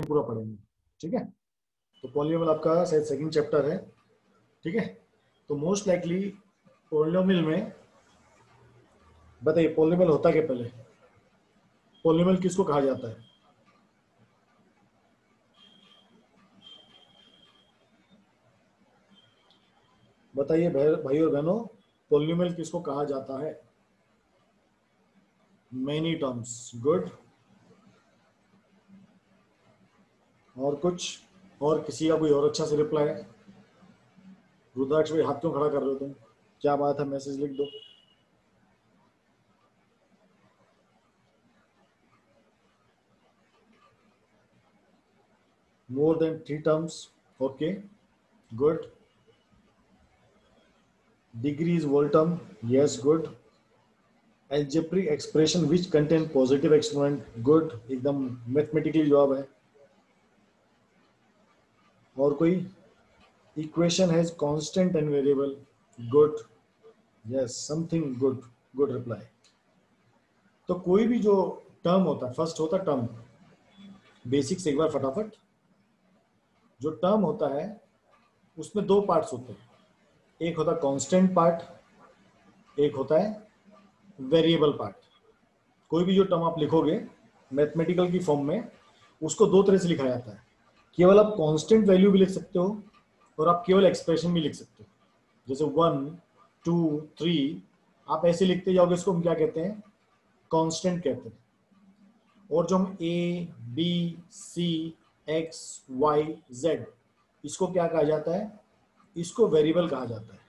पूरा पढ़ेंगे, ठीक है। तो पॉलिनोमियल आपका शायद सेकंड चैप्टर है, ठीक है। तो मोस्ट लाइकली पॉलिनोमियल में बताइए पॉलिनोमियल होता क्या पहले, पॉलिनोमियल किसको कहा जाता है? बताइए भाई और बहनों, पॉलिनोमियल किसको कहा जाता है? Many terms, good. और कुछ, और किसी का कोई और अच्छा से रिप्लाई है? रुद्राक्ष भाई हाथ क्यों खड़ा कर रहे हो तुम, क्या बात है? मैसेज लिख दो। More than 3 terms, okay, good. Degree is whole term, yes, good. Algebraic expression which contain positive exponent, good, एकदम मैथमेटिकली जवाब है। और कोई? Equation has constant and variable, good, yes, something good, good reply. तो कोई भी जो टर्म होता है, फर्स्ट होता टर्म, बेसिक से एक बार फटाफट। जो टर्म होता है उसमें दो पार्ट्स होते हैं, एक होता है कांस्टेंट पार्ट, एक होता है वेरिएबल पार्ट। कोई भी जो टर्म आप लिखोगे मैथमेटिकल की फॉर्म में, उसको दो तरह से लिखा जाता है। केवल आप कांस्टेंट वैल्यू भी लिख सकते हो और आप केवल एक्सप्रेशन भी लिख सकते हो। जैसे 1 2 3 आप ऐसे लिखते जाओगे, इसको हम क्या कहते हैं? कांस्टेंट कहते हैं। और जो हम A B C X Y Z, इसको क्या कहा जाता है? इसको वेरिएबल कहा जाता है।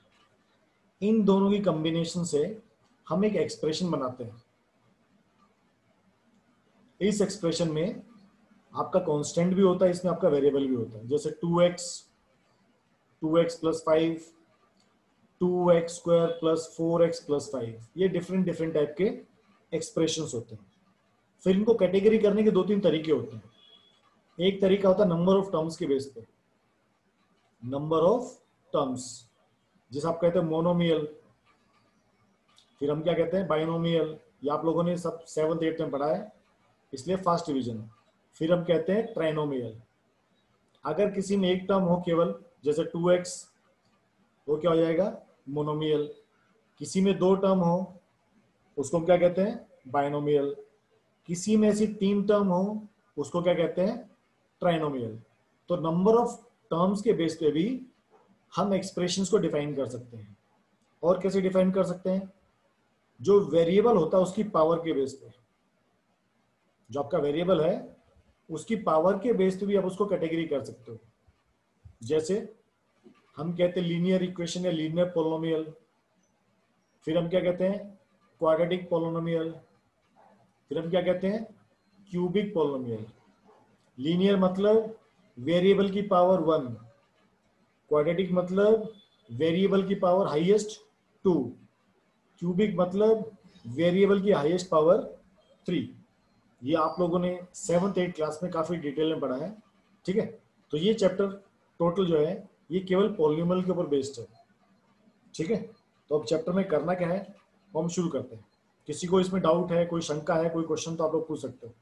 इन दोनों की कॉम्बिनेशन से हम एक एक्सप्रेशन बनाते हैं। इस एक्सप्रेशन में आपका कांस्टेंट भी होता है, इसमें आपका वेरिएबल भी होता है। जैसे 2x plus 5, 2x square plus 4x plus 5, ये डिफरेंट डिफरेंट टाइप के एक्सप्रेशंस होते हैं। फिर इनको कैटेगरी करने के दो तीन तरीके होते हैं। एक तरीका होता है नंबर ऑफ टर्म्स के बेस पे, नंबर ऑफ टर्म्स, जिसे आप कहते हैं मोनोमियल। फिर हम क्या कहते हैं? बाइनोमियल। ये आप लोगों ने सब 7th 8th में पढ़ा है, इसलिए फास्ट डिवीजन। फिर हम कहते हैं ट्राइनोमियल। अगर किसी में एक टर्म हो केवल, जैसे 2x, वो क्या हो जाएगा? मोनोमियल। किसी में दो टर्म हो, उसको हम क्या कहते हैं? बाइनोमियल। किसी में ऐसी 3 टर्म हो, उसको क्या कहते हैं? ट्राइनोमियल। तो नंबर ऑफ टर्म्स के बेस पे भी हम एक्सप्रेशंस को डिफाइन कर सकते हैं। और कैसे डिफाइन कर सकते हैं? जो वेरिएबल होता है उसकी पावर के बेस पे, जो आपका वेरिएबल है उसकी पावर के बेस पे भी आप उसको कैटेगरी कर सकते हो। जैसे हम कहते हैं लीनियर इक्वेशन या लीनियर पोलिनोमियल। फिर हम क्या कहते हैं? Quadratic polynomial. फिर हम क्या कहते हैं? Cubic polynomial. लीनियर मतलब वेरिएबल की पावर 1, क्वाड्रेटिक मतलब वेरिएबल की पावर हाईएस्ट 2, क्यूबिक मतलब वेरिएबल की हाईएस्ट पावर 3। ये आप लोगों ने 7th 8th क्लास में काफी डिटेल में पढ़ा है, ठीक है। तो ये चैप्टर टोटल जो है ये केवल पॉलिनोमियल के ऊपर बेस्ड है, ठीक है। तो अब चैप्टर में करना क्या है, हम शुरू करते हैं। किसी को इसमें डाउट है, कोई शंका है, कोई क्वेश्चन, तो आप लोग पूछ सकते हो।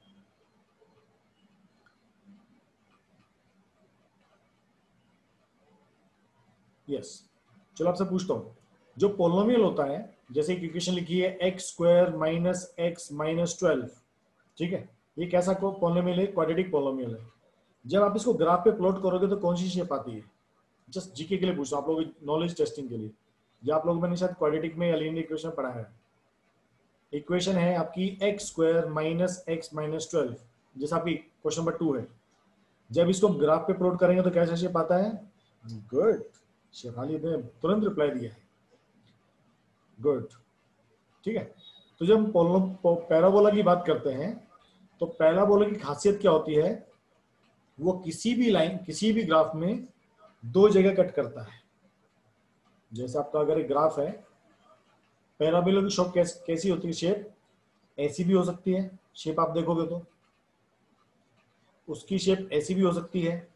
यस, चलो आपसे पूछता हूँ। जो पॉलिनोमियल होता है, जैसे एक इक्वेशन लिखी है x square minus x minus 12, ठीक है। ये कैसा पॉलिनोमियल है? क्वाड्रेटिक पॉलिनोमियल है। जब आप इसको ग्राफ पे प्लॉट करोगे तो कौन सी शेप आती है? जस्ट जीके के लिए पूछो, आप लोगों की नॉलेज टेस्टिंग के लिए। या आप लोगों ने शायद क्वाड्रेटिक में या लीनियर इक्वेशन पढ़ा है। इक्वेशन है आपकी x square minus x minus 12, जैसा आपकी क्वेश्चन नंबर 2 है। जब इसको ग्राफ पे प्लॉट करेंगे तो कैसा शेप आता है? गुड, शेफाली ने तुरंत रिप्लाई दिया है, गुड, ठीक है। तो जब हम पैराबोला की बात करते हैं, तो पैराबोला की खासियत क्या होती है? वो किसी भी लाइन, किसी भी ग्राफ में दो जगह कट करता है। जैसे आपका अगर एक ग्राफ है, पैराबोला की शेप कैसी होती है? शेप ऐसी भी हो सकती है, शेप आप देखोगे तो उसकी शेप ऐसी भी हो सकती है,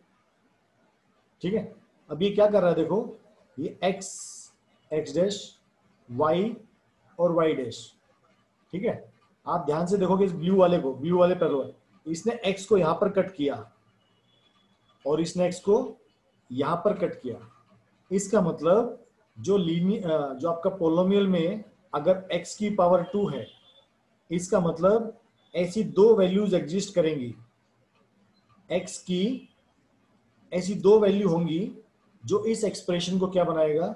ठीक है। अब ये क्या कर रहा है? देखो, ये एक्स, एक्स डैश, वाई और वाई डैश, ठीक है। आप ध्यान से देखोगे इस ब्लू वाले को, ब्लू वाले पैराबोला, इसने एक्स को यहां पर कट किया, और इसने x को यहां पर कट किया। इसका मतलब जो आपका पोलोमियल में अगर x की पावर 2 है, इसका मतलब ऐसी दो वैल्यूज एग्जिस्ट करेंगी, x की ऐसी दो वैल्यू होंगी जो इस एक्सप्रेशन को क्या बनाएगा,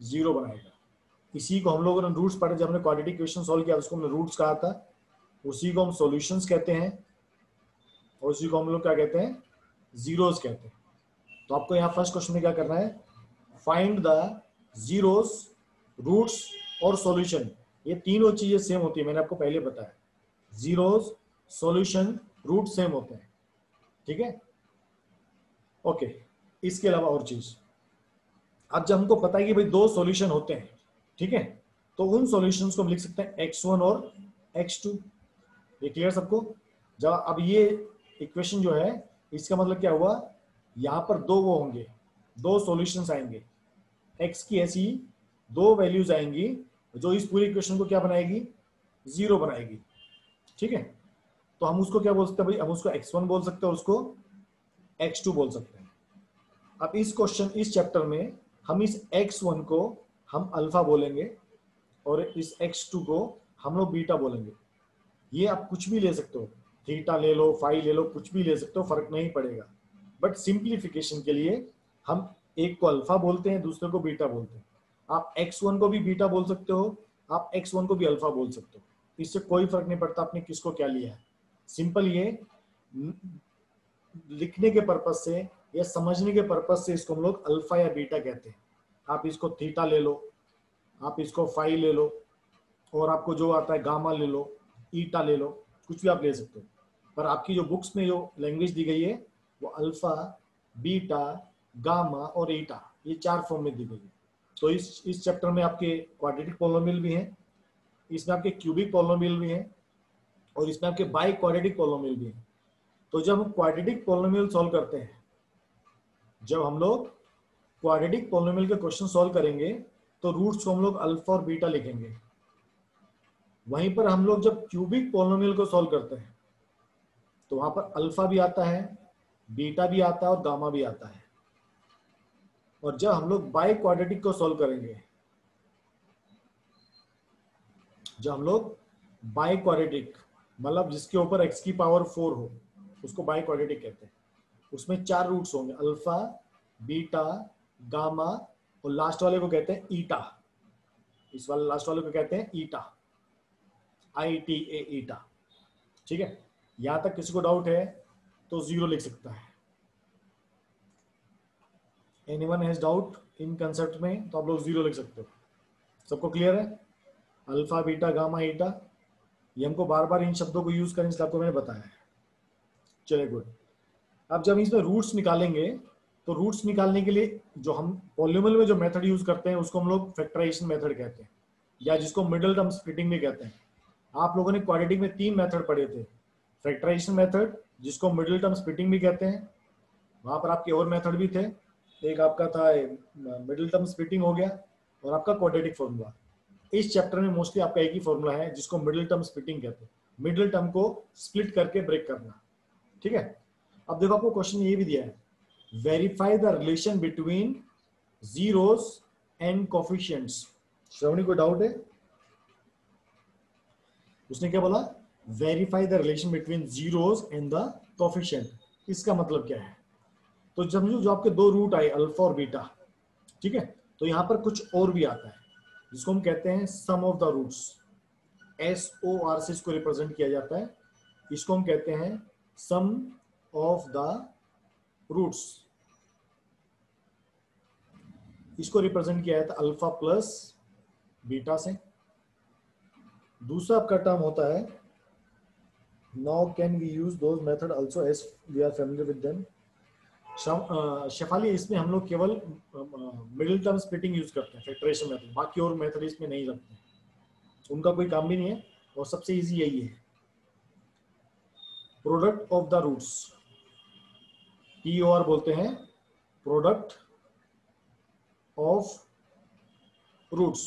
जीरो बनाएगा। इसी को हम लोगों ने रूट्स पढ़े, जब हमने क्वाड्रेटिक इक्वेशन सॉल्व किया उसको हमने रूट्स कहा था, उसी को हम सॉल्यूशंस कहते हैं और उसी को हम लोग क्या कहते हैं, जीरोस कहते हैं। तो आपको यहाँ फर्स्ट क्वेश्चन में क्या करना है, फाइंड द जीरोस, रूट्स और सॉल्यूशन। ये तीनों चीजें सेम होती है, मैंने आपको पहले बताया, जीरोस, सॉल्यूशन, रूट सेम होते हैं, ठीक है। ओके, इसके अलावा और चीज, अब जब हमको पता है कि भाई दो सॉल्यूशन होते हैं, ठीक है, तो उन सॉल्यूशंस को हम लिख सकते हैं x1 और x2। ये क्लियर सबको। जब अब ये इक्वेशन जो है, इसका मतलब क्या हुआ, यहां पर दो वो होंगे, दो सॉल्यूशंस आएंगे, x की ऐसी दो वैल्यूज आएंगी जो इस पूरी इक्वेशन को क्या बनाएगी, जीरो बनाएगी, ठीक है। तो हम उसको क्या बोल सकते हैं भाई, हम उसको x1 बोल सकते हैं, उसको x2 बोल सकते हैं। अब इस क्वेश्चन, इस चैप्टर में हम इस x1 को हम अल्फा बोलेंगे और इस x2 को हम लोग बीटा बोलेंगे। ये आप कुछ भी ले सकते हो, थीटा ले लो, फाई ले लो, कुछ भी ले सकते हो, फर्क नहीं पड़ेगा। बट सिंप्लीफिकेशन के लिए हम एक को अल्फा बोलते हैं, दूसरे को बीटा बोलते हैं। आप x1 को भी बीटा बोल सकते हो, आप x1 को भी अल्फा बोल सकते हो, इससे कोई फर्क नहीं पड़ता आपने किसको क्या लिया है। सिंपल ये लिखने के पर्पज से या समझने के पर्पज से इसको हम लोग अल्फा या बीटा कहते हैं। आप इसको थीटा ले लो, आप इसको फाई ले लो, और आपको जो आता है गामा ले लो, ईटा ले लो, कुछ भी आप ले सकते हो। पर आपकी जो बुक्स में जो लैंग्वेज दी गई है वो अल्फा, बीटा, गामा और ईटा, ये चार फॉर्म में दी गई है। तो इस चैप्टर में आपके क्वाड्रेटिक पोलिनोमियल भी हैं, इसमें आपके क्यूबिक पोलिनोमियल भी हैं, और इसमें आपके बाई क्वाड्रेटिक पोलिनोमियल भी हैं। तो जब हम क्वाड्रेटिक पोलिनोमियल सॉल्व करते हैं, जब हम लोग क्वाड्रेटिक पोलिनोमियल के क्वेश्चन सॉल्व करेंगे तो रूट्स को हम लोग अल्फा और बीटा लिखेंगे। वहीं पर हम लोग जब क्यूबिक पोलिनोमियल को सॉल्व करते हैं तो वहां पर अल्फा भी आता है, बीटा भी आता है और गामा भी आता है। और जब हम लोग बाई क्वाड्रेटिक को सॉल्व करेंगे, जब हम लोग बाई क्वाड्रेटिक मतलब जिसके ऊपर x की पावर 4 हो, उसको बाई क्वाड्रेटिक कहते हैं। उसमें चार रूट्स होंगे, अल्फा, बीटा, गामा और लास्ट वाले को कहते हैं ईटा। इस वाले लास्ट वाले को कहते हैं ईटा, ITA, ईटा, ठीक है। यहां तक किसी को डाउट है तो जीरो लिख सकता है। Anyone has doubt in concept में तो आप लोग जीरो लिख सकते हो। सबको क्लियर है, अल्फा, बीटा, गामा, ईटा। ये हमको बार बार इन शब्दों को यूज करने इसलिए आपको मैंने बताया है। चलिए गुड। अब जब इसमें रूट्स निकालेंगे तो रूट्स निकालने के लिए जो हम पॉलिनोमियल में जो मेथड यूज करते हैं उसको हम लोग फैक्टराइजेशन मेथड कहते हैं, या जिसको मिडिल टर्म स्प्लिटिंग भी कहते हैं। आप लोगों ने क्वाड्रेटिक में तीन मेथड पढ़े थे, फैक्टराइजेशन मेथड जिसको मिडिल टर्म स्प्लिटिंग भी कहते हैं, वहां पर आपके और मेथड भी थे, एक आपका था मिडिल टर्म स्प्लिटिंग हो गया, और आपका क्वाड्रेटिक फॉर्मूला। इस चैप्टर में मोस्टली आपका एक ही फॉर्मूला है जिसको मिडिल टर्म स्प्लिटिंग कहते हैं, मिडिल टर्म को स्प्लिट करके ब्रेक करना, ठीक है। अब देखो आपको क्वेश्चन ये भी दिया है, verify the relation between zeros and coefficients. Shravani को डाउट है, उसने क्या बोला, verify the relation between zeros and the coefficient. इसका मतलब क्या है, तो समझो जो आपके दो रूट आए अल्फा और बीटा, ठीक है, तो यहां पर कुछ और भी आता है जिसको हम कहते हैं सम ऑफ द रूट्स। SOR से इसको रिप्रेजेंट किया जाता है, इसको हम कहते हैं सम ऑफ द रूट्स। इसको रिप्रेजेंट किया जाता है अल्फा प्लस बीटा से। दूसरा आपका टर्म होता है, now can we use those method also as we are familiar with them. Shefali, इसमें हम लोग केवल मिडिल टर्म स्प्लिटिंग यूज करते हैं, फैक्टराइजेशन मेथड, बाकी और मेथड इसमें नहीं रखते हैं, उनका कोई काम भी नहीं है, और सबसे इजी यही है। Product of the roots, POR बोलते हैं, प्रोडक्ट ऑफ रूट्स,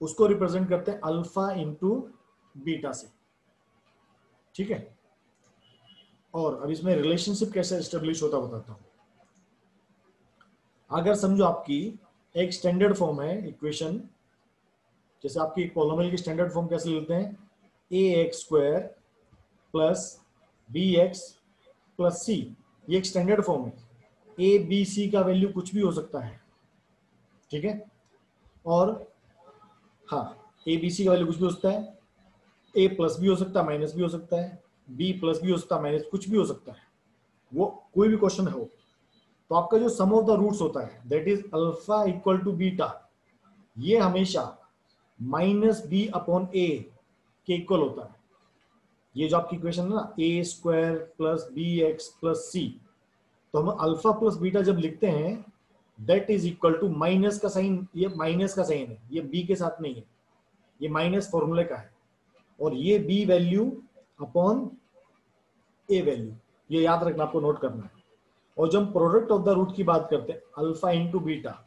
उसको रिप्रेजेंट करते हैं अल्फा इंटू बीटा से, ठीक है। और अब इसमें रिलेशनशिप कैसे एस्टेब्लिश होता बताता हूं। अगर समझो आपकी एक स्टैंडर्ड फॉर्म है इक्वेशन, जैसे आपकी पॉलिनोमियल की स्टैंडर्ड फॉर्म कैसे लेते हैं, a x square plus b x plus c, ये एक स्टैंडर्ड फॉर्म है। ए बी सी का वैल्यू कुछ भी हो सकता है, ठीक है। और हाँ, ए बी सी का वैल्यू कुछ भी हो सकता है, ए प्लस भी हो सकता है, माइनस भी हो सकता है, बी प्लस भी हो सकता है, माइनस कुछ भी हो सकता है, वो कोई भी क्वेश्चन हो। तो आपका जो सम ऑफ द रूट्स होता है that is alpha equal to beta, ये हमेशा माइनस बी अपॉन ए के इक्वल होता है। ये जो आपकी इक्वेशन है ना, a square plus b x plus c, तो हम अल्फा प्लस बीटा जब लिखते हैं that is equal to minus का साइन, ये माइनस का साइन है, ये बी के साथ नहीं है, ये माइनस फॉर्मूले का है, और ये बी वैल्यू अपॉन ए वैल्यू, ये याद रखना, आपको नोट करना है। और जब हम प्रोडक्ट ऑफ द रूट की बात करते हैं अल्फा इंटू बीटा,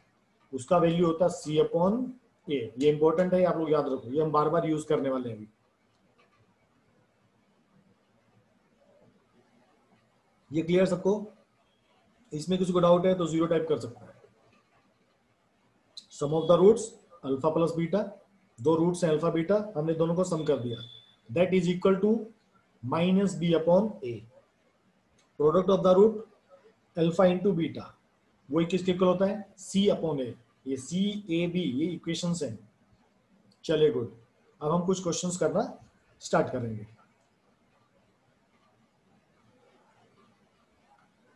उसका वैल्यू होता है सी अपॉन ए। ये इंपॉर्टेंट है, आप लोग याद रखो, ये हम बार बार यूज करने वाले हैं अभी। ये क्लियर सबको? इसमें किसी को डाउट है तो जीरो टाइप कर सकता है। Sum of the roots alpha plus beta, दो रूट्स हैं अल्फा बीटा, हमने दोनों को सम कर दिया, that is equal to minus b upon a. Product of the root alpha into beta, वही किसके इक्वल होता है, सी अपॉन ए। ये सी ए बी ये इक्वेशंस हैं। चलिए गुड, अब हम कुछ क्वेश्चंस करना स्टार्ट करेंगे।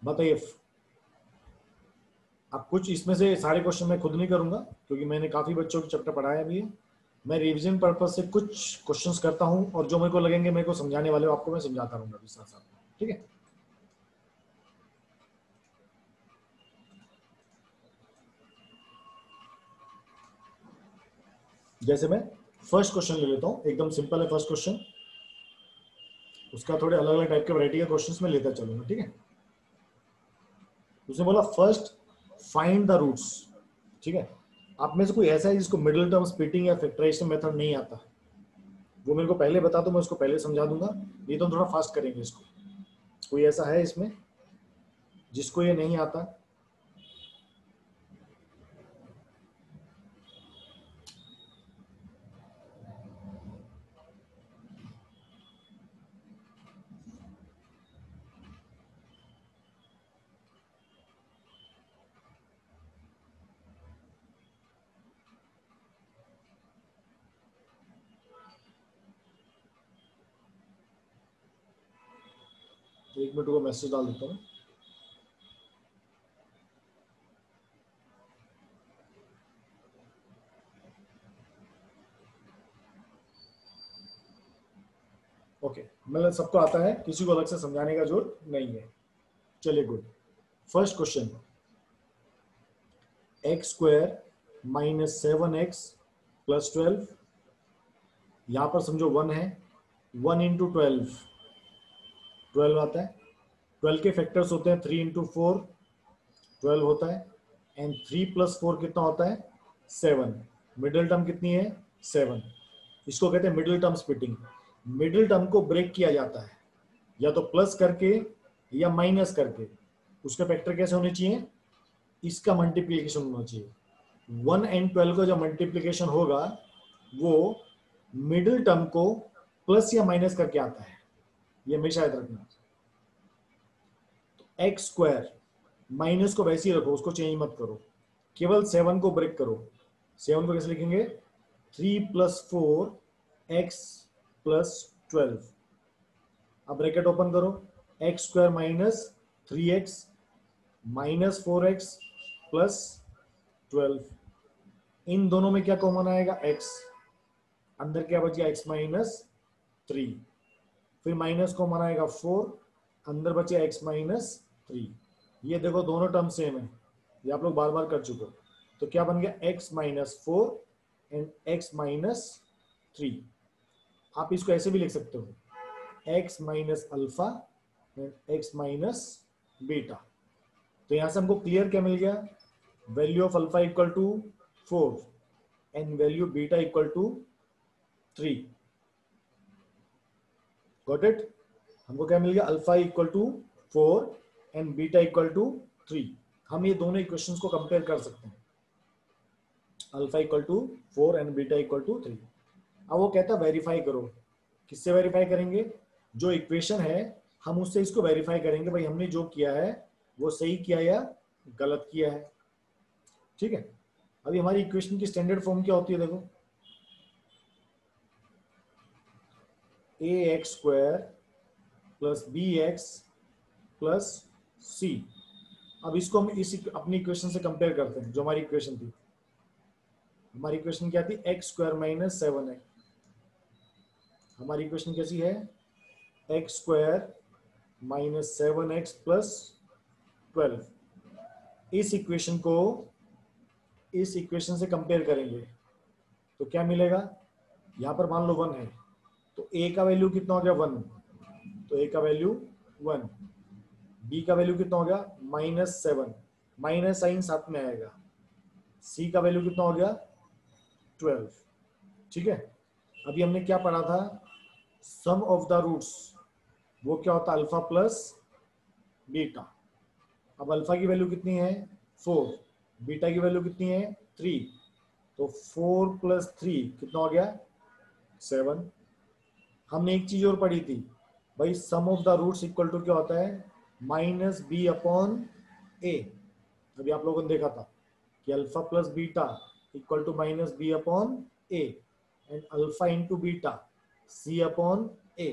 बताइए, अब कुछ इसमें से सारे क्वेश्चन मैं खुद नहीं करूंगा क्योंकि मैंने काफी बच्चों के चैप्टर पढ़ाया भी है। मैं रिवीजन पर्पज से कुछ क्वेश्चंस करता हूं, और जो मेरे को लगेंगे मेरे को समझाने वाले हो आपको मैं समझाता रहूंगा अभी साथ साथ, ठीक है। जैसे मैं फर्स्ट क्वेश्चन ले लेता हूं, एकदम सिंपल है फर्स्ट क्वेश्चन, उसका थोड़े अलग अलग टाइप के वैरायटी के क्वेश्चंस में लेता चलूंगा, ठीक है। उसने बोला फर्स्ट फाइंड द रूट्स, ठीक है। आप में से कोई ऐसा है जिसको मिडिल टर्म स्प्लिटिंग या फैक्टराइजेशन मेथड नहीं आता, वो मेरे को पहले बता दो, मैं उसको पहले समझा दूंगा, नहीं तो हम थोड़ा फास्ट करेंगे इसको। कोई ऐसा है इसमें जिसको ये नहीं आता? एक मिनट को मैसेज डाल देता हूँ। ओके, मतलब सबको आता है, किसी को अलग से समझाने का जरूरत नहीं है। चलिए good, first question, x square minus 7x plus 12, यहां पर समझो 1 है, 1 इंटू 12 आता है। 12 के फैक्टर्स होते हैं 3 इंटू 4 12 होता है, एंड 3 प्लस 4 कितना होता है 7। मिडिल टर्म कितनी है 7। इसको कहते हैं middle term splitting. Middle term को ब्रेक किया जाता है या तो प्लस करके या माइनस करके। उसके फैक्टर कैसे होने चाहिए, इसका मल्टीप्लीकेशन होना चाहिए। 1 एंड 12 का जो मल्टीप्लीकेशन होगा वो मिडिल टर्म को प्लस या माइनस करके आता है, ये हमेशा याद रखना। एक्स स्क्वायर माइनस को वैसे ही रखो, उसको चेंज मत करो, केवल 7 को ब्रेक करो। 7 को कैसे लिखेंगे, 3 प्लस 4 एक्स प्लस 12। अब ब्रैकेट ओपन करो, x square minus 3x minus 4x plus 12। इन दोनों में क्या कॉमन आएगा, x, अंदर क्या बच गया x माइनस 3, फिर माइनस कॉमन आएगा 4, अंदर बचे x माइनस 3। ये देखो दोनों टर्म सेम है, ये आप लोग बार बार कर चुके हो। तो क्या बन गया, x minus 4 and x minus 3। आप इसको ऐसे भी लिख सकते हो, x minus alpha and x minus beta. तो यहां से हमको क्लियर क्या मिल गया, value of alpha equal to 4 and value beta equal to 3। Got it? हमको क्या मिल गया, alpha equal to 4 and beta equal to 3। हम ये दोनों इक्वेशंस को कंपेयर कर सकते हैं, alpha equal to 4 and beta equal to 3। अब वो कहता है वेरीफाई करो। किससे वेरीफाई करेंगे, जो इक्वेशन है हम उससे इसको वेरीफाई करेंगे, भाई हमने जो किया है वो सही किया या गलत किया है। ठीक है, अभी हमारी इक्वेशन की स्टैंडर्ड फॉर्म क्या होती है, देखो a x square plus b x plus c. अब इसको हम इस अपनी इक्वेशन से कंपेयर करते हैं। जो हमारी इक्वेशन थी, हमारी इक्वेशन क्या थी, एक्स स्क्वायर माइनस 7x। हमारी इक्वेशन कैसी है, x square minus 7x plus 12। इस इक्वेशन को इस इक्वेशन से कंपेयर करेंगे तो क्या मिलेगा, यहां पर मान लो 1 है तो a का वैल्यू कितना हो गया 1, तो a का वैल्यू 1। b का वैल्यू कितना हो गया -7, माइनस साइन साथ में आएगा। c का वैल्यू कितना हो गया 12। ठीक है, अभी हमने क्या पढ़ा था, सम ऑफ द रूट्स, वो क्या होता है अल्फा प्लस बीटा। अब अल्फा की वैल्यू कितनी है 4, बीटा की वैल्यू कितनी है 3, तो 4 प्लस 3 कितना हो गया 7। हमने एक चीज और पढ़ी थी भाई, sum of the roots equal to क्या होता है माइनस बी अपॉन ए। अभी आप लोगों ने देखा था कि alpha plus beta equal to minus b upon a and alpha into beta C upon a.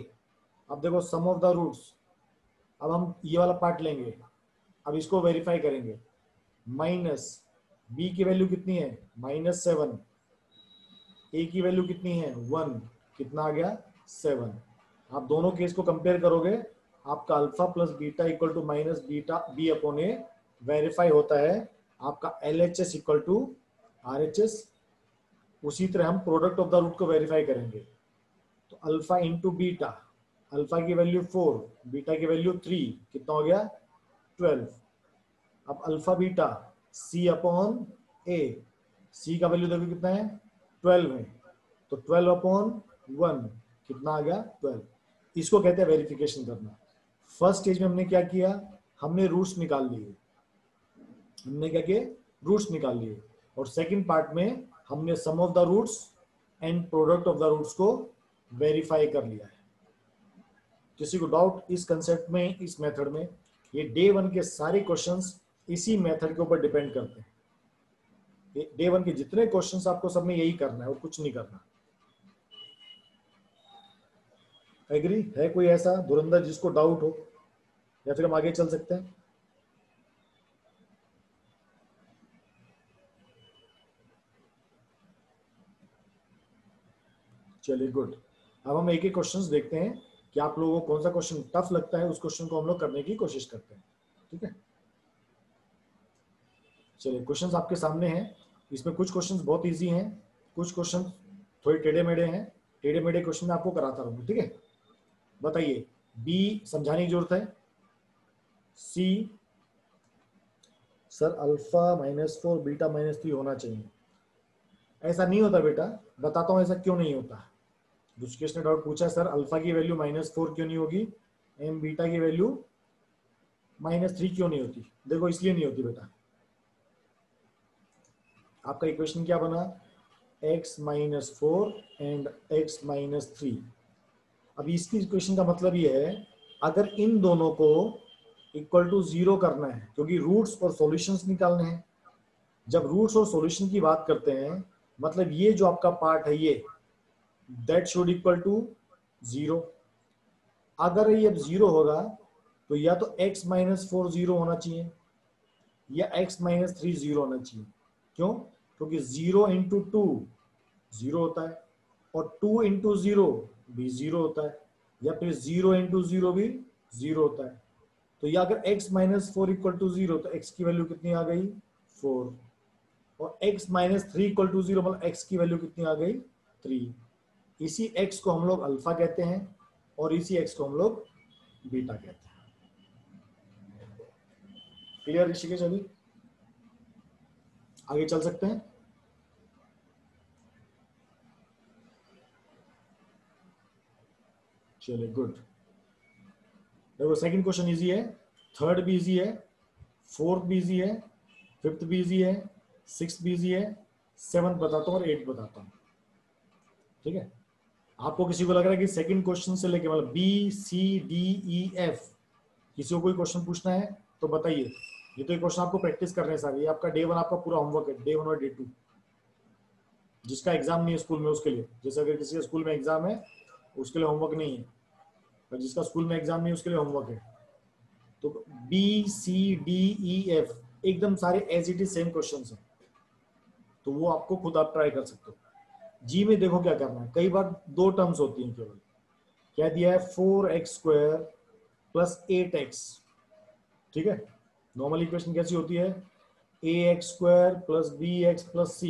अब देखो सम ऑफ द रूट्स, अब हम ये वाला पार्ट लेंगे, अब इसको वेरीफाई करेंगे। माइनस बी की वैल्यू कितनी है -7, ए की वैल्यू कितनी है 1, कितना आ गया 7। आप दोनों केस को कंपेयर करोगे, आपका alpha plus beta equal to minus beta B upon A verify होता है, आपका L H S equal to R H S. उसी तरह हम प्रोडक्ट ऑफ द रूट को वेरीफाई करेंगे, तो अल्फा इंटू बीटा, अल्फा की वैल्यू 4, बीटा की वैल्यू 3, कितना हो गया 12। अब alpha beta C upon A, C का वैल्यू देखो कितना है 12 है, तो 12 अपॉन 1 कितना आ गया 12। इसको कहते हैं वेरिफिकेशन करना। फर्स्ट स्टेज में हमने क्या किया, हमने रूट्स निकाल लिए, हमने क्या किए रूट्स निकाल लिए, और सेकंड पार्ट में हमने sum of the roots and product of the roots को वेरीफाई कर लिया है। किसी को डाउट इस कंसेप्ट में, इस मेथड में, ये डे 1 के सारे क्वेश्चंस इसी मेथड के ऊपर डिपेंड करते हैं। डे 1 के जितने क्वेश्चंस आपको सब में यही करना है और कुछ नहीं करना। एग्री है कोई ऐसा धुरंधर जिसको डाउट हो, या फिर हम आगे चल सकते हैं। चलिए गुड, अब हम एक एक क्वेश्चंस देखते हैं कि आप लोगों को कौन सा क्वेश्चन टफ लगता है, उस क्वेश्चन को हम लोग करने की कोशिश करते हैं। ठीक है, चलिए क्वेश्चंस आपके सामने हैं। इसमें कुछ क्वेश्चंस बहुत इजी हैं, कुछ क्वेश्चन थोड़े टेढ़े मेढ़े हैं। टेढ़े मेढ़े क्वेश्चन मैं आपको कराता रहूंगा। ठीक है, बताइए, बी समझाने की जरूरत है, सी सर अल्फा -4 बीटा -3 होना चाहिए। ऐसा नहीं होता बेटा, बताता हूँ ऐसा क्यों नहीं होता। ऋषिकेश ने डाउट पूछा सर अल्फा की वैल्यू -4 क्यों नहीं होगी, एम बीटा की वैल्यू -3 क्यों नहीं होती। देखो इसलिए नहीं होती बेटा, आपका इक्वेशन क्या बना x-4 एंड x-3। अब इसकी इक्वेशन का मतलब ये है, अगर इन दोनों को इक्वल टू 0 करना है, क्योंकि रूट्स और सॉल्यूशंस निकालने हैं। जब रूट्स और सॉल्यूशन की बात करते हैं, मतलब ये जो आपका पार्ट है ये, दैट शुड इक्वल टू 0। अगर ये अब 0 होगा तो या तो x-4 0 होना चाहिए या x-3 0 होना चाहिए। क्यों, क्योंकि 0 इंटू 2 0 होता है, और 2 इंटू 0 भी 0 होता है, या फिर 0 इंटू 0 भी 0 होता है। तो या अगर x-4 इक्वल टू 0, तो x की वैल्यू कितनी आ गई 4, और x-3 इक्वल टू 0 मतलब x की वैल्यू कितनी आ गई 3। इसी x को हम लोग अल्फा कहते हैं और इसी x को हम लोग बीटा कहते हैं। क्लियर ऋषिकेश, अभी आगे चल सकते हैं। चलिए गुड, देखो सेकंड क्वेश्चन इजी है, थर्ड भी इजी है, फोर्थ भी इजी है, फिफ्थ भी इजी है, सिक्स भी इजी है, सेवंथ बताता हूँ और एट बताता हूँ। ठीक है, आपको किसी को लग रहा है कि सेकंड क्वेश्चन से लेके मतलब B C D E F किसी को कोई क्वेश्चन पूछना है तो बताइए। ये तो ये क्वेश्चन आपको प्रैक्टिस करने सारे, ये आपका डे वन आपका पूरा होमवर्क है, डे वन और डे टू। जिसका एग्जाम नहीं है स्कूल में उसके लिए, जैसे अगर किसी के स्कूल में एग्जाम है उसके लिए होमवर्क नहीं है, और जिसका स्कूल में एग्जाम नहीं है उसके लिए होमवर्क है। तो B C D E F एकदम सारे as it is same question है, तो वो आपको खुद आप ट्राई कर सकते हो। जी में देखो क्या करना है, कई बार दो टर्म्स होती हैं केवल। क्या दिया है, 4x² प्लस 8x। ठीक है, नॉर्मल इक्वेशन कैसी होती है, ax² plus bx plus c,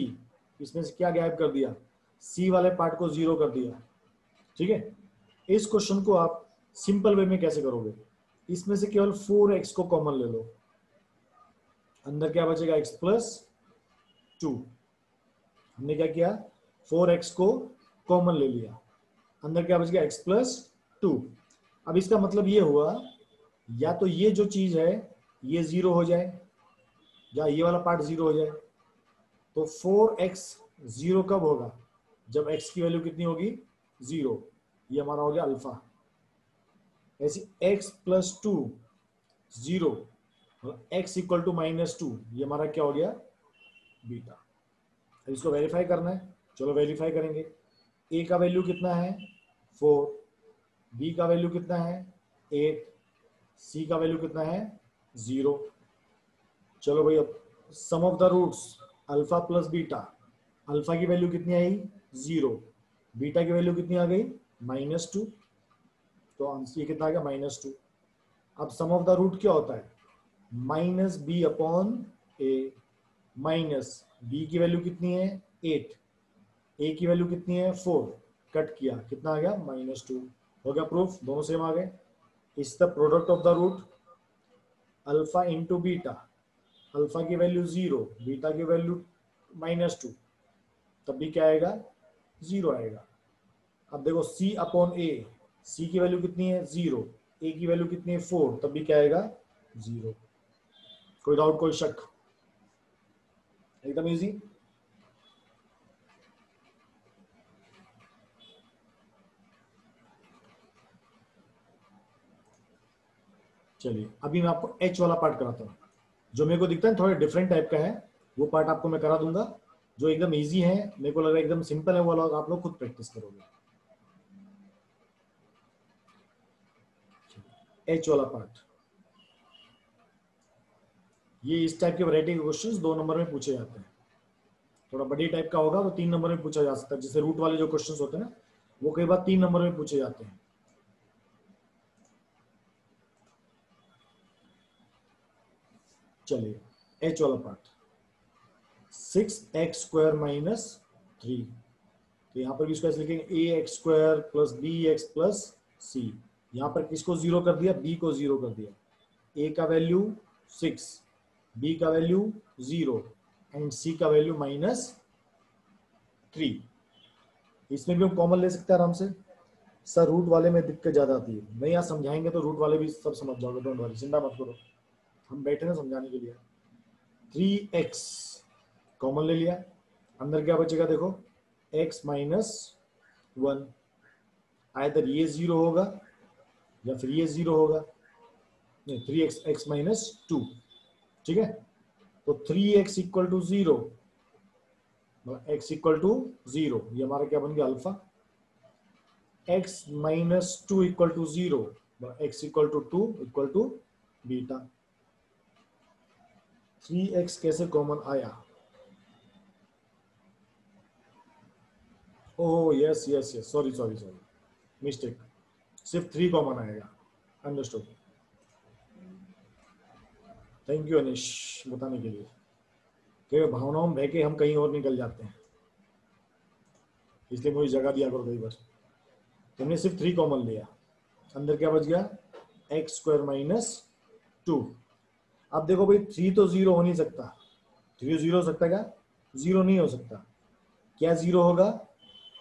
इसमें से क्या गायब कर दिया, c वाले पार्ट को जीरो कर दिया। ठीक है, इस क्वेश्चन को आप सिंपल वे में कैसे करोगे, इसमें से केवल 4x को कॉमन ले लो, अंदर क्या बचेगा x प्लस 2। हमने क्या किया, 4x को कॉमन ले लिया, अंदर क्या बच गया x प्लस 2। अब इसका मतलब ये हुआ, या तो ये जो चीज है ये जीरो हो जाए या ये वाला पार्ट जीरो हो जाए। तो 4x जीरो कब होगा, जब x की वैल्यू कितनी होगी, जीरो। ये हमारा हो गया अल्फा। ऐसी x प्लस 2 जीरो और x इक्वल टू -2, ये हमारा क्या हो गया, बीटा। इसको वेरीफाई करना है, चलो वेरीफाई करेंगे। a का वैल्यू कितना है 4, b का वैल्यू कितना है 8, c का वैल्यू कितना है 0। चलो भाई, अब sum of the roots alpha plus beta, alpha की वैल्यू कितनी आई 0, बीटा की वैल्यू कितनी आ गई -2, तो आंसर ये कितना आ गया -2। अब सम ऑफ द रूट क्या होता है, -b upon a, minus b की वैल्यू कितनी है 8, a की वैल्यू कितनी है 4, कट किया कितना आ गया -2। हो गया प्रूफ, दोनों सेम आ गए। Is the product of the root alpha into beta, alpha की वैल्यू 0, बीटा की वैल्यू -2, तब भी क्या आएगा 0 आएगा। अब देखो c अपॉन a, c की वैल्यू कितनी है 0, a की वैल्यू कितनी है 4, तब भी क्या आएगा 0। कोई डाउट, कोई शक, एकदम इजी। चलिए अभी मैं आपको h वाला पार्ट कराता हूँ, जो मेरे को दिखता है थोड़ा डिफरेंट टाइप का है, वो पार्ट आपको मैं करा दूंगा। जो एकदम इजी है, मेरे को लग रहा है एकदम सिंपल है, वो वाला आप लोग खुद प्रैक्टिस करोगे। h वाला पार्ट, ये इस टाइप के वैरायटी के क्वेश्चंस 2 नंबर में पूछे जाते हैं। थोड़ा बड़ी टाइप का होगा वो 3 नंबर में पूछा जा सकता है, जैसे रूट वाले जो क्वेश्चंस होते हैं ना, वो कई बार 3 नंबर में पूछे जाते हैं। चलिए h वाला पार्ट, 6x² माइनस 3, तो यहाँ पर भी इसको ऐसे लिखेंगे ax² plus bx plus c। यहाँ पर किसको जीरो कर दिया, b को जीरो कर दिया, a का वैल्यू 6, b का वैल्यू 0 एंड c का वैल्यू -3। इसमें भी हम कॉमन ले सकते हैं आराम से। सर रूट वाले में दिक्कत ज्यादा आती है, नहीं यहाँ समझाएंगे तो रूट वाले भी सब समझ जाओगे, डोंट वरी, चिंता मत करो, हम बैठे ना समझाने के लिए। 3x कॉमन ले लिया, अंदर क्या बचेगा देखो x -1, आइदर ये 0 होगा या फिर ये 0 होगा, नहीं 3x x -2। ठीक है, तो 3x equal to 0, x equal to 0, ये हमारा क्या बन गया alpha. x -2 equal to 0, x equal to 2 equal to beta. 3x कैसे कॉमन आया, oh yes yes yes, sorry sorry sorry, mistake, सिर्फ 3 कॉमन आएगा, अंडरस्टूड। थैंक यू अनिश बताने के लिए, कई भावनाओं में बह के हम कहीं और निकल जाते हैं, इसलिए मुझे जगह दिया करो कई बार। तुमने सिर्फ 3 कॉमन लिया, अंदर क्या बच गया x² -2। अब देखो भाई 3 तो 0 हो नहीं सकता, 3 0 हो सकता है क्या, 0 नहीं हो सकता। क्या 0 होगा,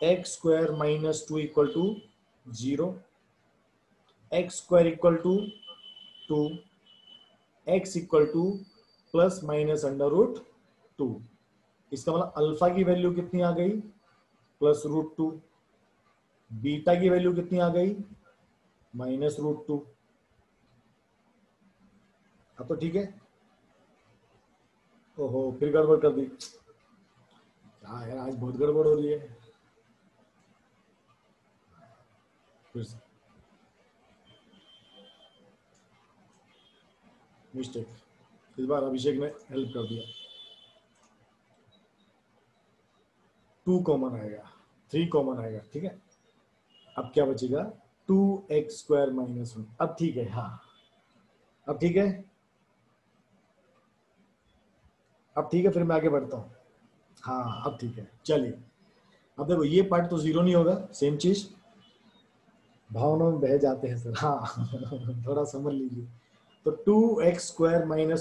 x² -2 equal to 0, x square equal to 2, x equal to plus minus under root 2। इसका मतलब अल्फा की वैल्यू कितनी आ गई, +√2। बीटा की वैल्यू कितनी आ गई, -√2। अब तो ठीक है। ओहो, फिर गड़बड़ कर दी। क्या यार, आज बहुत गड़बड़ हो रही है। फिर से मिस्टेक, इस बार अभिषेक ने हेल्प कर दिया। 2 कॉमन आएगा, 3 कॉमन आएगा, ठीक है। अब क्या बचेगा, 2x² - 1। अब ठीक है, हाँ अब ठीक है, अब ठीक है, फिर मैं आगे बढ़ता हूँ। हाँ अब ठीक है, चलिए। अब देखो ये पार्ट तो जीरो नहीं होगा, सेम चीज। भावनाओं में बह जाते हैं सर, हाँ थोड़ा समझ लीजिए। तो 2x² - 1 =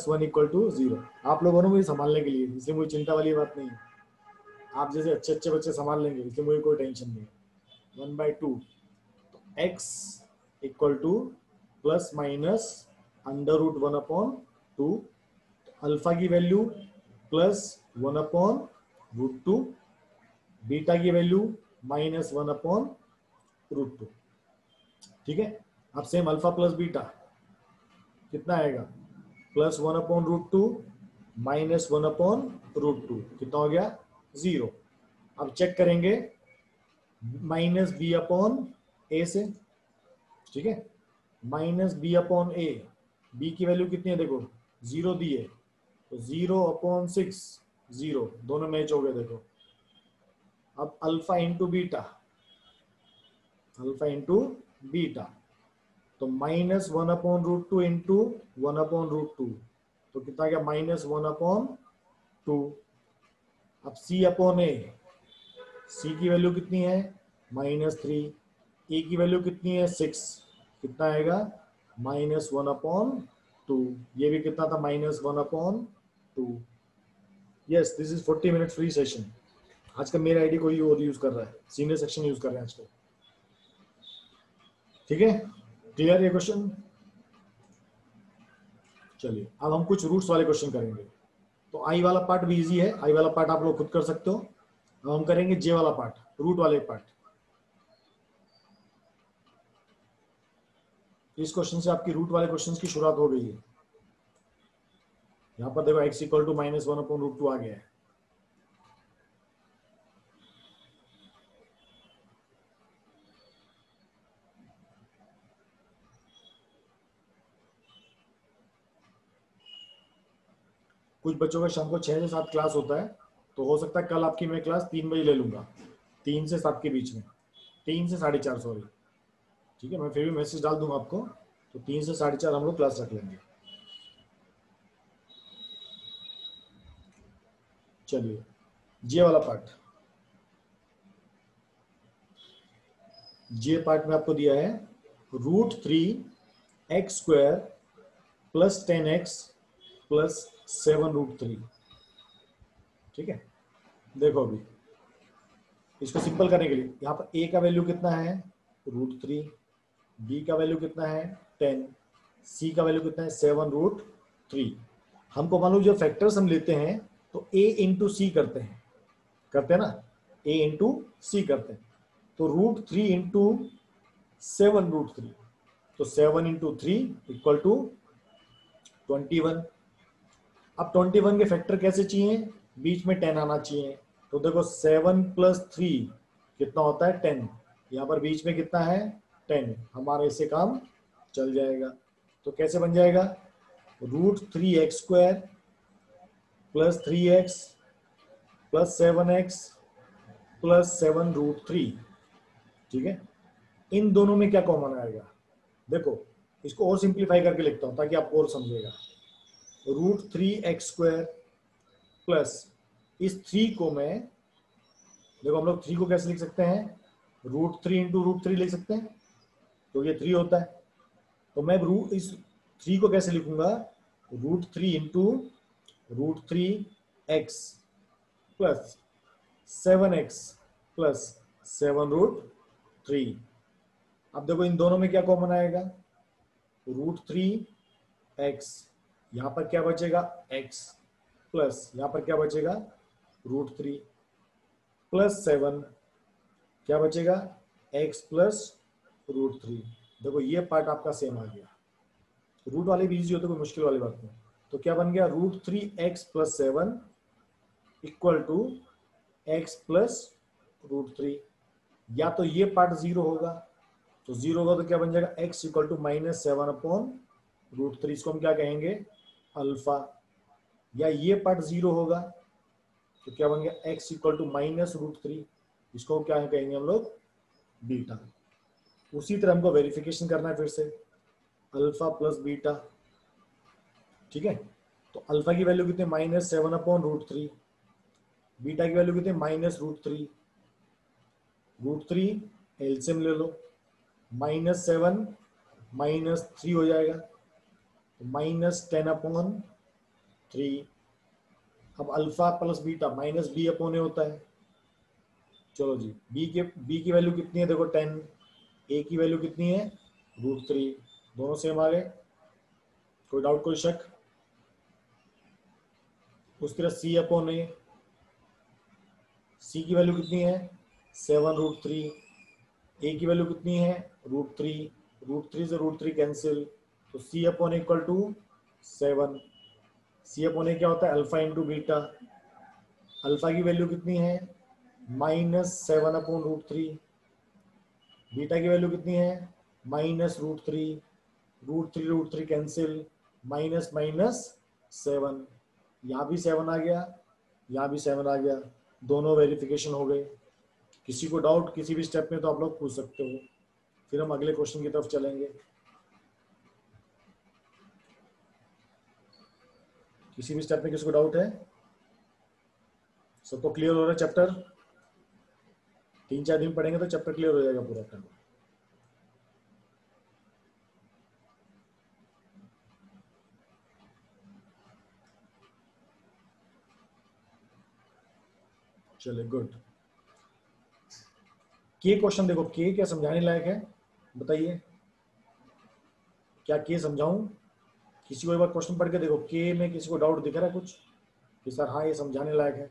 0। आप लोगों ने मुझे संभालने के लिए, इसलिए मुझे चिंता वाली बात नहीं है। आप जैसे अच्छे अच्छे बच्चे संभाल लेंगे, इसलिए मुझे कोई टेंशन नहीं है। 1/2 x = प्लस माइनस √1/2। अल्फा की वैल्यू +1/√2, बीटा की वैल्यू -1/√2। ठीक है। अब सेम अल्फा प्लस बीटा कितना आएगा, +1/√2 -1/√2, कितना हो गया, 0। अब चेक करेंगे -b/a से, ठीक है। -b/a, b की वैल्यू कितनी है, देखो 0 दी है, तो 0/6, 0 दोनों मैच हो गए, देखो। अब alpha into beta, alpha into beta, तो -1/√2 इंटू 1/√2, तो कितना गया, -1/2। अब c/a, c की वैल्यू कितनी है, -3, e की वैल्यू कितनी है, 6, कितना आएगा, -1/2। ये भी कितना था, -1/2। Yes, this is 40 minute free session. आज का मेरा आईडी कोई और यूज कर रहा है, सीनियर सेक्शन यूज कर रहे हैं आजकल, ठीक है। क्लियर ये क्वेश्चन। चलिए अब हम कुछ रूट्स वाले क्वेश्चन करेंगे। तो आई वाला पार्ट भी इजी है, आई वाला पार्ट आप लोग खुद कर सकते हो। अब हम करेंगे जे वाला पार्ट, रूट वाले पार्ट। इस क्वेश्चन से आपकी रूट वाले क्वेश्चन की शुरुआत हो गई है। यहां पर देखो x = -1/√2 आ गया है। कुछ बच्चों का शाम को 6 से 7 क्लास होता है, तो हो सकता है कल आपकी मैं क्लास 3 बजे ले लूंगा, 3 से 7 के बीच में, 3 से 4:30 सॉरी, ठीक है। मैं फिर भी मैसेज डाल दूंगा आपको, तो 3 से 4:30 हम लोग क्लास रख लेंगे। चलिए जे वाला पार्ट, जे पार्ट में आपको दिया है √3x² + 10x + 7√3, ठीक है। देखो अभी इसको सिंपल करने के लिए, यहाँ पर a का वैल्यू कितना है, √3, b का वैल्यू कितना है, 10, c का वैल्यू कितना है, 7√3। हमको मालूम जो फैक्टर्स हम लेते हैं तो a इंटू सी करते हैं, ना, a इंटू सी करते हैं। तो √3 इंटू 7√3, तो 7 इंटू 3 = 21। अब 21 के फैक्टर कैसे चाहिए, बीच में 10 आना चाहिए। तो देखो 7 + 3 कितना होता है, 10। यहाँ पर बीच में कितना है, 10। हमारे इससे काम चल जाएगा। तो कैसे बन जाएगा, √3x² + 3x + 7x + 7√3, ठीक है। इन दोनों में क्या कॉमन आएगा, देखो इसको और सिंप्लीफाई करके लिखता हूं ताकि आप और समझेगा। √3x² प्लस इस 3 को मैं, देखो हम लोग 3 को कैसे लिख सकते हैं, √3 इंटू √3 लिख सकते हैं, तो ये 3 होता है। तो मैं इस 3 को कैसे लिखूंगा, √3 इंटू √3x प्लस 7x + 7√3। अब देखो इन दोनों में क्या कॉमन आएगा, √3x, यहाँ पर क्या बचेगा x, प्लस यहाँ पर क्या बचेगा √3 प्लस 7, क्या बचेगा x प्लस √3। देखो ये पार्ट आपका सेम आ गया, रूट वाले भी इजी होते, कोई मुश्किल वाली बात नहीं। तो क्या बन गया √3x plus 7 equal to x plus √3। या तो ये पार्ट जीरो होगा, तो जीरो होगा तो क्या बन जाएगा x इक्वल टू -7/√3, इसको हम क्या कहेंगे अल्फा। या ये पार्ट जीरो होगा तो क्या बन गया x इक्वल टू -√3, इसको क्या कहेंगे हम लोग बीटा। उसी तरह हमको वेरिफिकेशन करना है फिर से, अल्फा प्लस बीटा, ठीक है। तो अल्फा की वैल्यू कितनी -7/√3, बीटा की वैल्यू कितनी -√3, √3 एलसीएम ले लो, -7 -3 हो जाएगा तो -10/3। अब अल्फा प्लस बीटा -b/a होता है। चलो जी, b की वैल्यू कितनी है देखो 10, a की वैल्यू कितनी है √3, दोनों सेम आ गए, कोई डाउट कोई शक। उस तरह c/a, c की वैल्यू कितनी है 7√3, a की वैल्यू कितनी है √3, √3 से √3 कैंसिल, तो c/a इक्वल टू 7। c/a क्या होता है अल्फा इंटू बीटा, अल्फा की वैल्यू कितनी है -7/√3, बीटा की वैल्यू कितनी है -√3, √3 कैंसिल, माइनस माइनस 7, यहाँ भी 7 आ गया, यहाँ भी 7 आ गया, दोनों वेरिफिकेशन हो गए। किसी को डाउट किसी भी स्टेप में तो आप लोग पूछ सकते हो, फिर हम अगले क्वेश्चन की तरफ चलेंगे। किसी भी स्टेप में किसी को डाउट है? सबको क्लियर हो रहा है चैप्टर? 3-4 दिन पढ़ेंगे तो चैप्टर क्लियर हो जाएगा पूरा अपना। चले गुड। के क्वेश्चन देखो, के क्या समझाने लायक है बताइए, क्या के समझाऊं? किसी को एक बार क्वेश्चन पढ़ के देखो, के में किसी को डाउट दिख रहा है कुछ कि सर हाँ ये समझाने लायक है?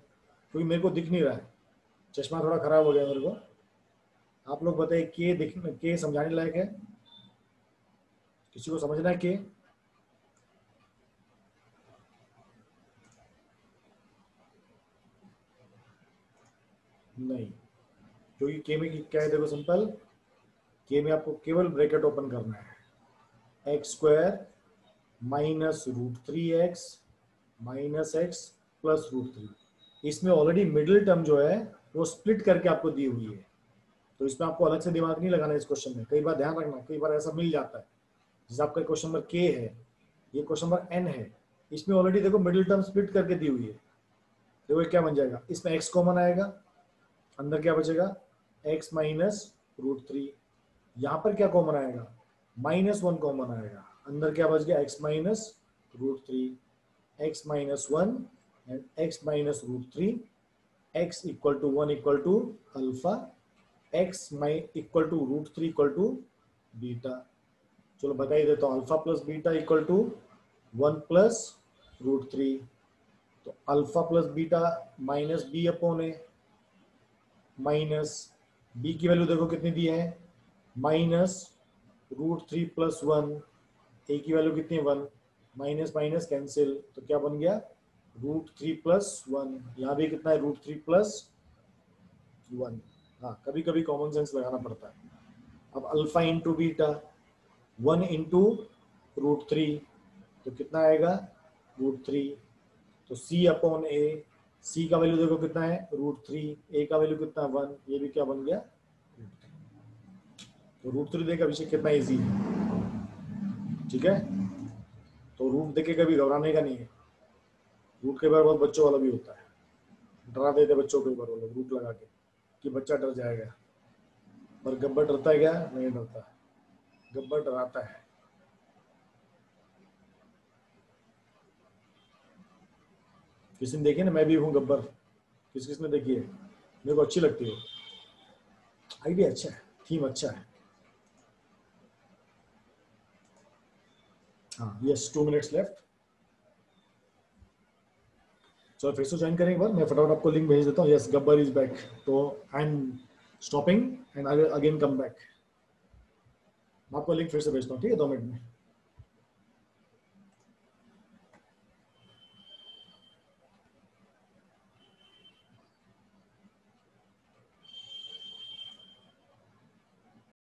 क्योंकि मेरे को दिख नहीं रहा है, चश्मा थोड़ा खराब हो गया मेरे को। आप लोग बताइए के समझाने लायक है? किसी को समझना है के? नहीं, क्योंकि के में क्या है देखो सिंपल, के में आपको केवल ब्रैकेट ओपन करना है, x² -√3x -x प्लस √3। इसमें ऑलरेडी मिडिल टर्म जो है वो स्प्लिट करके आपको दी हुई है, तो इसमें आपको अलग से दिमाग नहीं लगाना इस क्वेश्चन में। कई बार ध्यान रखना, कई बार ऐसा मिल जाता है, जैसे आपका क्वेश्चन नंबर के है, ये क्वेश्चन नंबर n है, इसमें ऑलरेडी देखो मिडिल टर्म स्प्लिट करके दी हुई है। देखो क्या बन जाएगा, इसमें x कॉमन आएगा, अंदर क्या बचेगा x -√3, यहाँ पर क्या कॉमन आएगा -1 कॉमन आएगा, अंदर क्या बच गया x -√3, x -1 and x -√3, x equal to 1 equal to alpha, x equal to √3 equal to beta. चलो बताइए देता हूँ, alpha plus beta equal to 1 plus √3, तो alpha plus beta -b/a, minus b की वैल्यू देखो कितनी दी है -√3 प्लस 1, a की वैल्यू कितनी है 1, माइनस माइनस कैंसिल, तो क्या बन गया √3 प्लस 1, यहाँ भी कितना है √3 प्लस 1। हाँ, कभी कभी कॉमन सेंस लगाना पड़ता है। अब अल्फा इंटू बीटा 1 इंटू √3, तो कितना आएगा √3, तो c/a, c का वैल्यू देखो कितना है √3, a का वैल्यू कितना 1, ये भी क्या बन गया तो √3 देखा अभिषेक कितना इजी है, ठीक है। तो रूट देखे कभी घबराने का नहीं है, रूट के बार बहुत बच्चों वाला भी होता है, डरा देते बच्चों को एक बार वो लोग रूट लगा के कि बच्चा डर जाएगा, पर गब्बर डरता है क्या? नहीं डरता, गब्बर डराता है। किसी ने देखी ना, मैं भी हूँ गब्बर, किसने देखी है? मेरे को अच्छी लगती है, आइडिया अच्छा है, थीम अच्छा है। हाँ यस 2 मिनट्स लेफ्ट। चलो फिर से ज्वाइन करें एक बार, मैं फटाफट आपको लिंक भेज देता हूँ। यस गब्बर इज बैक, तो I am stopping and I will again come back. मैं आपको लिंक फिर से भेजता हूँ, ठीक है 2 मिनट में।